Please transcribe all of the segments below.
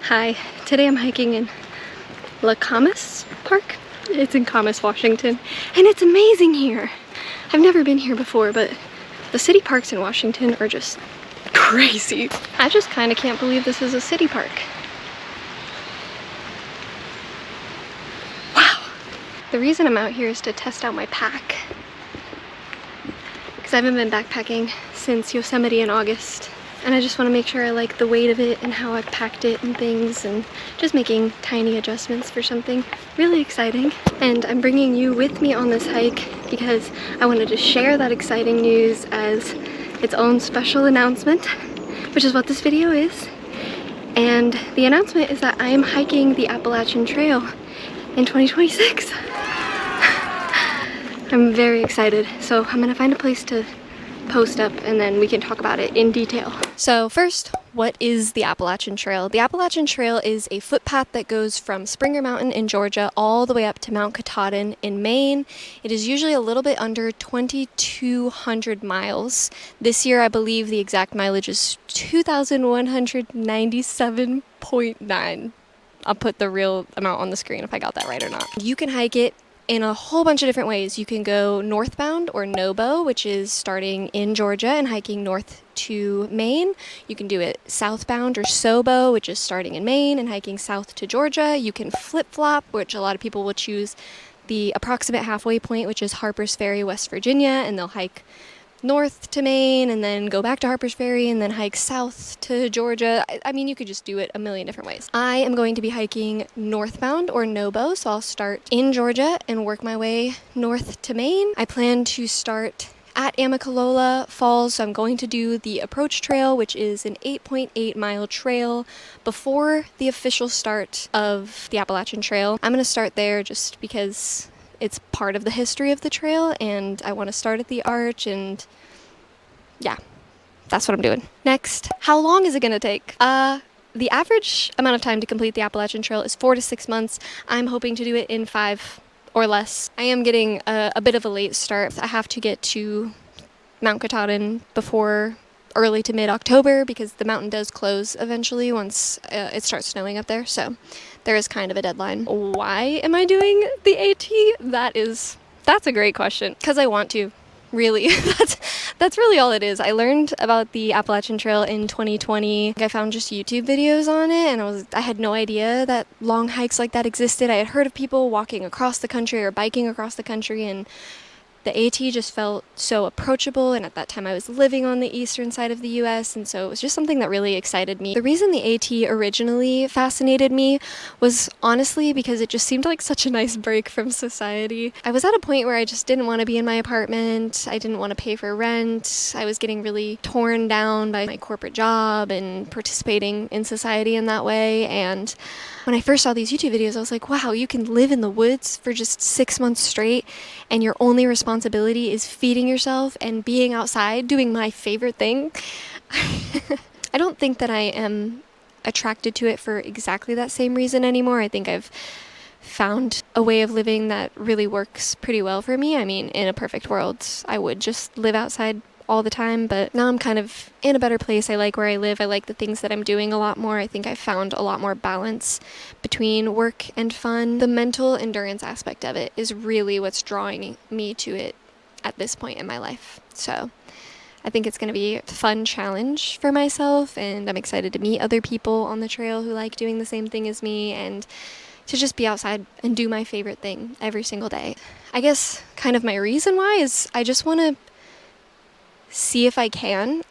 Hi, today I'm hiking in Camas Park. It's in Camas, Washington, and it's amazing here. I've never been here before, but the city parks in Washington are just crazy. I just kind of can't believe this is a city park. Wow. The reason I'm out here is to test out my pack, because I haven't been backpacking since Yosemite in August. And I just want to make sure I like the weight of it and how I packed it and things, and just making tiny adjustments for something really exciting. And I'm bringing you with me on this hike because I wanted to share that exciting news as its own special announcement, which is what this video is. And the announcement is that I am hiking the Appalachian Trail in 2026. I'm very excited. So I'm gonna find a place to post up and then we can talk about it in detail. So first, what is the Appalachian Trail? The Appalachian Trail is a footpath that goes from Springer Mountain in Georgia all the way up to Mount Katahdin in Maine. It is usually a little bit under 2,200 miles. This year, I believe the exact mileage is 2,197.9. I'll put the real amount on the screen if I got that right or not. You can hike it in a whole bunch of different ways. You can go northbound or NOBO, which is starting in Georgia and hiking north to Maine. You can do it southbound or SOBO, which is starting in Maine and hiking south to Georgia. You can flip-flop, which a lot of people will choose the approximate halfway point, which is Harper's Ferry, West Virginia, and they'll hike north to Maine and then go back to Harper's Ferry and then hike south to Georgia. I mean, you could just do it a million different ways. I am going to be hiking northbound or NOBO, so I'll start in Georgia and work my way north to Maine. I plan to start at Amicalola Falls, so I'm going to do the approach trail, which is an 8.8 mile trail before the official start of the Appalachian Trail. I'm going to start there just because it's part of the history of the trail and I want to start at the arch, and yeah, that's what I'm doing. Next, how long is it going to take? The average amount of time to complete the Appalachian Trail is 4 to 6 months. I'm hoping to do it in 5 or less. I am getting a bit of a late start. I have to get to Mount Katahdin before early to mid-October because the mountain does close eventually once it starts snowing up there, so there is kind of a deadline. Why am I doing the AT? That's a great question. Because I want to, really. That's really all it is. I learned about the Appalachian Trail in 2020. I found just YouTube videos on it, and I had no idea that long hikes like that existed. I had heard of people walking across the country or biking across the country, and the AT just felt so approachable, and at that time I was living on the eastern side of the US, and so it was just something that really excited me. The reason the AT originally fascinated me was honestly because it just seemed like such a nice break from society. I was at a point where I just didn't want to be in my apartment. I didn't want to pay for rent. I was getting really torn down by my corporate job and participating in society in that way, and when I first saw these YouTube videos, I was like, wow, you can live in the woods for just 6 months straight, and your only responsibility is feeding yourself and being outside doing my favorite thing. I don't think that I am attracted to it for exactly that same reason anymore. I think I've found a way of living that really works pretty well for me. I mean, in a perfect world, I would just live outside all the time, but now I'm kind of in a better place. I like where I live. I like the things that I'm doing a lot more. I think I've found a lot more balance between work and fun. The mental endurance aspect of it is really what's drawing me to it at this point in my life. So I think it's going to be a fun challenge for myself, and I'm excited to meet other people on the trail who like doing the same thing as me, and to just be outside and do my favorite thing every single day. I guess kind of my reason why is I just want to see if I can.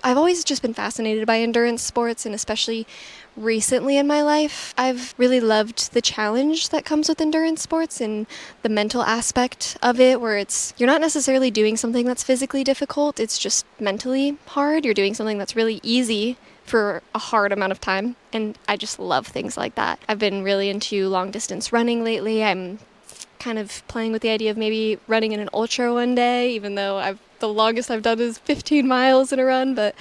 I've always just been fascinated by endurance sports, and especially recently in my life, I've really loved the challenge that comes with endurance sports and the mental aspect of it, where you're not necessarily doing something that's physically difficult, it's just mentally hard. You're doing something that's really easy for a hard amount of time, and I just love things like that. I've been really into long distance running lately. I'm kind of playing with the idea of maybe running in an ultra one day, even though the longest I've done is 15 miles in a run, but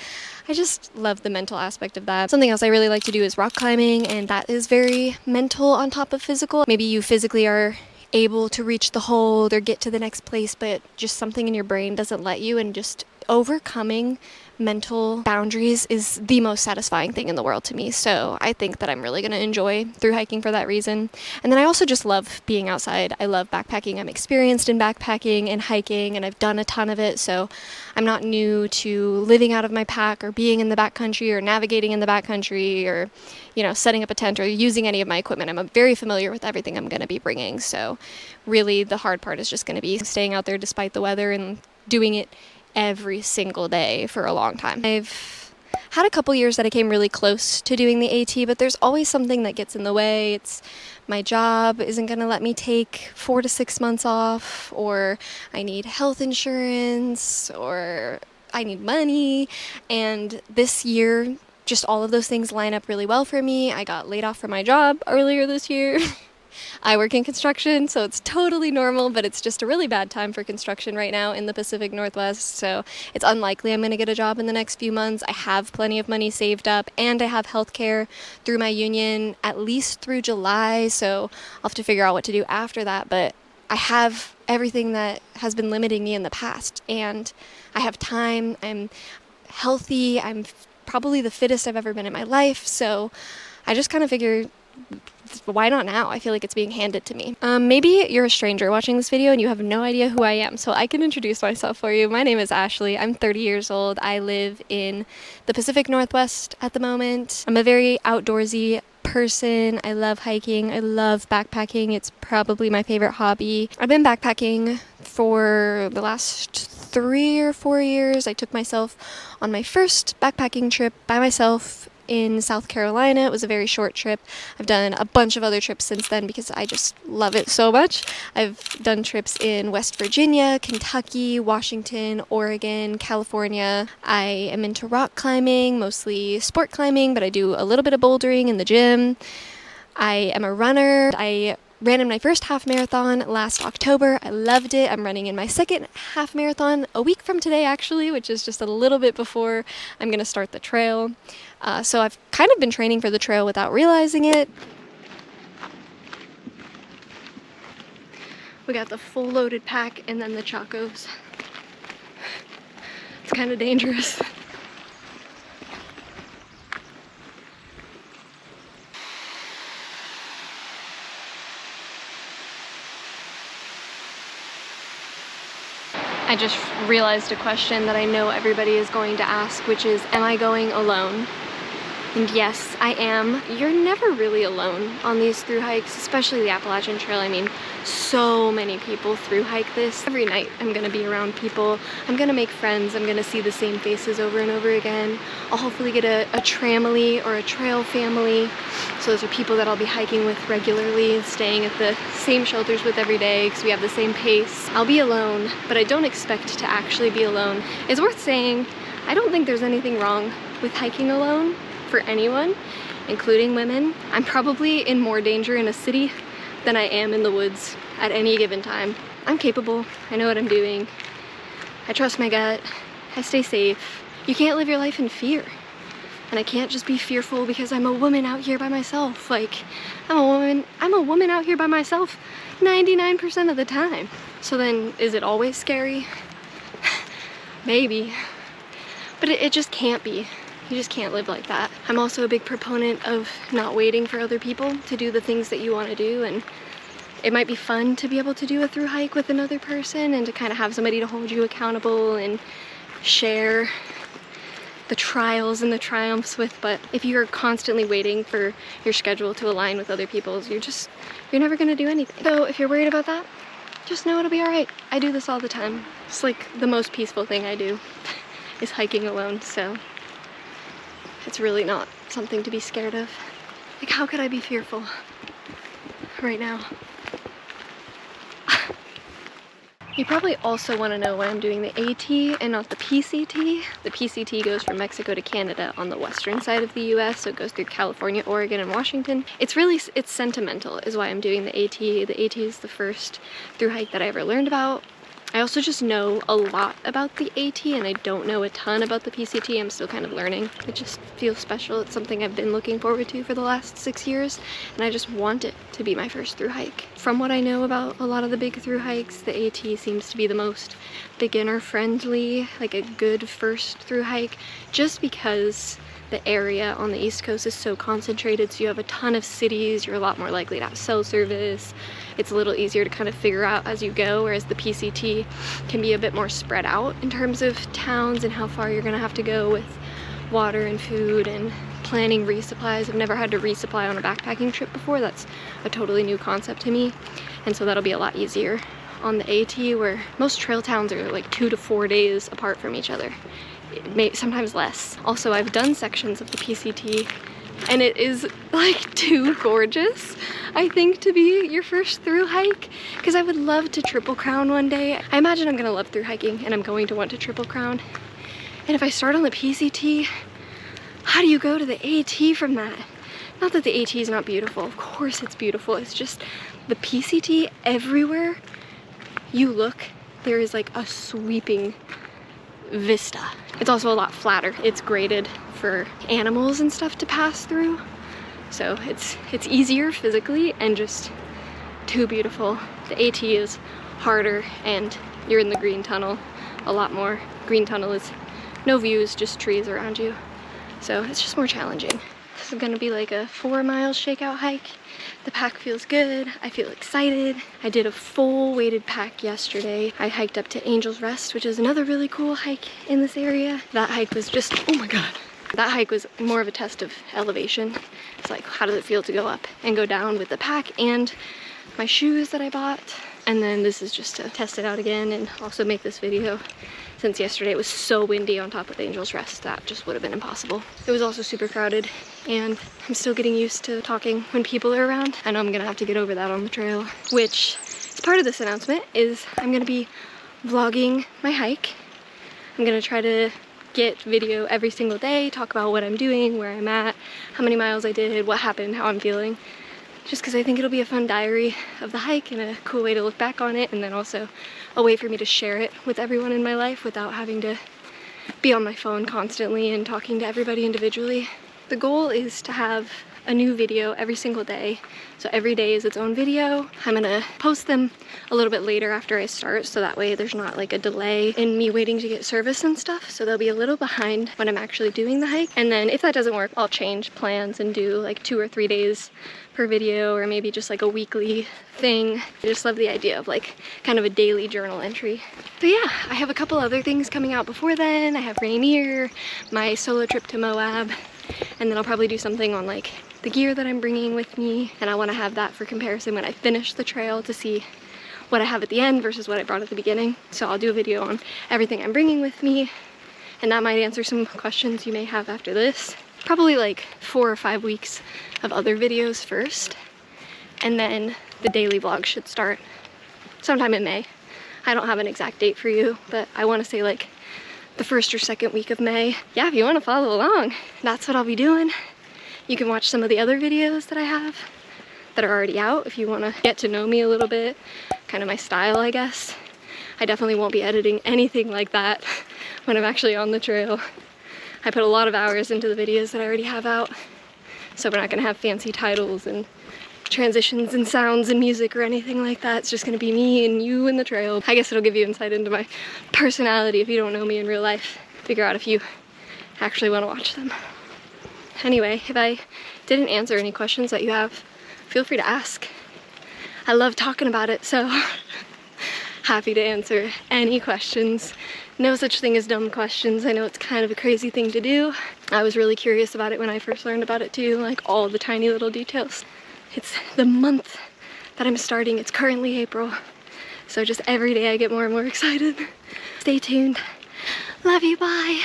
I just love the mental aspect of that. Something else I really like to do is rock climbing, and that is very mental on top of physical. Maybe you physically are able to reach the hold or get to the next place, but just something in your brain doesn't let you, and just overcoming mental boundaries is the most satisfying thing in the world to me. So I think that I'm really going to enjoy through hiking for that reason. And then I also just love being outside. I love backpacking. I'm experienced in backpacking and hiking, and I've done a ton of it. So I'm not new to living out of my pack or being in the backcountry or navigating in the backcountry or, you know, setting up a tent or using any of my equipment. I'm very familiar with everything I'm going to be bringing. So really the hard part is just going to be staying out there despite the weather and doing it every single day for a long time. I've had a couple years that I came really close to doing the AT, but there's always something that gets in the way. It's my job isn't going to let me take 4 to 6 months off, or I need health insurance, or I need money. And this year, just all of those things line up really well for me. I got laid off from my job earlier this year. I work in construction, so it's totally normal, but it's just a really bad time for construction right now in the Pacific Northwest, so it's unlikely I'm going to get a job in the next few months. I have plenty of money saved up, and I have health care through my union at least through July, so I'll have to figure out what to do after that, but I have everything that has been limiting me in the past, and I have time, I'm healthy, I'm probably the fittest I've ever been in my life, so I just kind of figure, why not now? I feel like it's being handed to me. Maybe you're a stranger watching this video and you have no idea who I am, so I can introduce myself for you. My name is Ashley. I'm 30 years old. I live in the Pacific Northwest at the moment. I'm a very outdoorsy person. I love hiking. I love backpacking. It's probably my favorite hobby. I've been backpacking for the last 3 or 4 years. I took myself on my first backpacking trip by myself in South Carolina. It was a very short trip. I've done a bunch of other trips since then because I just love it so much. I've done trips in West Virginia, Kentucky, Washington, Oregon, California. I am into rock climbing, mostly sport climbing, but I do a little bit of bouldering in the gym. I am a runner. I ran in my first half marathon last October. I loved it. I'm running in my second half marathon a week from today, actually, which is just a little bit before I'm going to start the trail. So I've kind of been training for the trail without realizing it. We got the full loaded pack and then the chacos. It's kind of dangerous. I just realized a question that I know everybody is going to ask, which is, am I going alone? And yes, I am. You're never really alone on these through hikes, especially the Appalachian Trail. I mean, so many people through hike this. Every night I'm gonna be around people. I'm gonna make friends. I'm gonna see the same faces over and over again. I'll hopefully get a tramily or a trail family. So those are people that I'll be hiking with regularly, staying at the same shelters with every day because we have the same pace. I'll be alone, but I don't expect to actually be alone. It's worth saying, I don't think there's anything wrong with hiking alone for anyone, including women. I'm probably in more danger in a city than I am in the woods at any given time. I'm capable, I know what I'm doing, I trust my gut, I stay safe. You can't live your life in fear. And I can't just be fearful because I'm a woman out here by myself. Like, I'm a woman out here by myself 99% of the time. So then, is it always scary? Maybe. But it just can't be. You just can't live like that. I'm also a big proponent of not waiting for other people to do the things that you want to do, and it might be fun to be able to do a through hike with another person and to kind of have somebody to hold you accountable and share the trials and the triumphs with, but if you're constantly waiting for your schedule to align with other people's, you're never gonna do anything. So if you're worried about that, just know it'll be all right. I do this all the time. It's like the most peaceful thing I do is hiking alone, so it's really not something to be scared of. Like, how could I be fearful right now? You probably also want to know why I'm doing the AT and not the PCT. The PCT goes from Mexico to Canada on the western side of the US, so it goes through California, Oregon, and Washington. It's sentimental is why I'm doing the AT. The AT is the first through hike that I ever learned about. I also just know a lot about the AT and I don't know a ton about the PCT. I'm still kind of learning. It just feels special. It's something I've been looking forward to for the last 6 years, and I just want it to be my first thru hike. From what I know about a lot of the big thru hikes, the AT seems to be the most beginner friendly, like a good first thru hike, just because the area on the East Coast is so concentrated, so you have a ton of cities, you're a lot more likely to have cell service. It's a little easier to kind of figure out as you go, whereas the PCT can be a bit more spread out in terms of towns and how far you're gonna have to go with water and food and planning resupplies. I've never had to resupply on a backpacking trip before. That's a totally new concept to me, and so that'll be a lot easier on the AT, where most trail towns are like 2 to 4 days apart from each other. Sometimes less. Also, I've done sections of the PCT and it is like too gorgeous, I think, to be your first thru hike, because I would love to triple crown one day. I imagine I'm gonna love thru hiking and I'm going to want to triple crown. And if I start on the PCT, how do you go to the AT from that? Not that the AT is not beautiful, of course it's beautiful. It's just the PCT, everywhere you look, there is like a sweeping vista. It's also a lot flatter. It's graded for animals and stuff to pass through, so it's easier physically and just too beautiful. The AT is harder and you're in the green tunnel a lot more. Green tunnel is no views, just trees around you, so it's just more challenging. This is gonna be like a 4-mile shakeout hike. The pack feels good. I feel excited. I did a full weighted pack yesterday. I hiked up to Angel's Rest, which is another really cool hike in this area. That hike was just, oh my God. That hike was more of a test of elevation. It's like, how does it feel to go up and go down with the pack and my shoes that I bought? And then this is just to test it out again and also make this video, since yesterday it was so windy on top of Angel's Rest. That just would have been impossible. It was also super crowded and I'm still getting used to talking when people are around. I know I'm gonna have to get over that on the trail, which is part of this announcement. Is I'm gonna be vlogging my hike. I'm gonna try to get video every single day, talk about what I'm doing, where I'm at, how many miles I did, what happened, how I'm feeling. Just because I think it'll be a fun diary of the hike and a cool way to look back on it, and then also a way for me to share it with everyone in my life without having to be on my phone constantly and talking to everybody individually. The goal is to have a new video every single day. So every day is its own video. I'm gonna post them a little bit later after I start, so that way there's not like a delay in me waiting to get service and stuff. So they'll be a little behind when I'm actually doing the hike. And then if that doesn't work, I'll change plans and do like 2 or 3 days per video, or maybe just like a weekly thing. I just love the idea of like kind of a daily journal entry. So yeah, I have a couple other things coming out before then. I have Rainier, my solo trip to Moab, and then I'll probably do something on like the gear that I'm bringing with me, and I want to have that for comparison when I finish the trail to see what I have at the end versus what I brought at the beginning. So I'll do a video on everything I'm bringing with me, and that might answer some questions you may have after this. Probably like 4 or 5 weeks of other videos first, and then the daily vlog should start sometime in May. I don't have an exact date for you, but I want to say like the 1st or 2nd week of May. Yeah, if you want to follow along, that's what I'll be doing. You can watch some of the other videos that I have that are already out if you want to get to know me a little bit, kind of my style, I guess. I definitely won't be editing anything like that when I'm actually on the trail. I put a lot of hours into the videos that I already have out, so we're not going to have fancy titles and transitions and sounds and music or anything like that. It's just going to be me and you in the trail. I guess it'll give you insight into my personality if you don't know me in real life. Figure out if you actually want to watch them. Anyway, if I didn't answer any questions that you have, feel free to ask. I love talking about it, so happy to answer any questions. No such thing as dumb questions. I know it's kind of a crazy thing to do. I was really curious about it when I first learned about it too, like all the tiny little details. It's the month that I'm starting. It's currently April, so just every day I get more and more excited. Stay tuned. Love you, bye.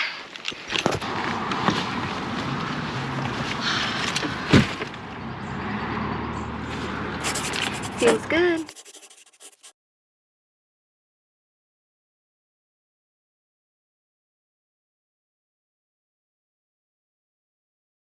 Feels good.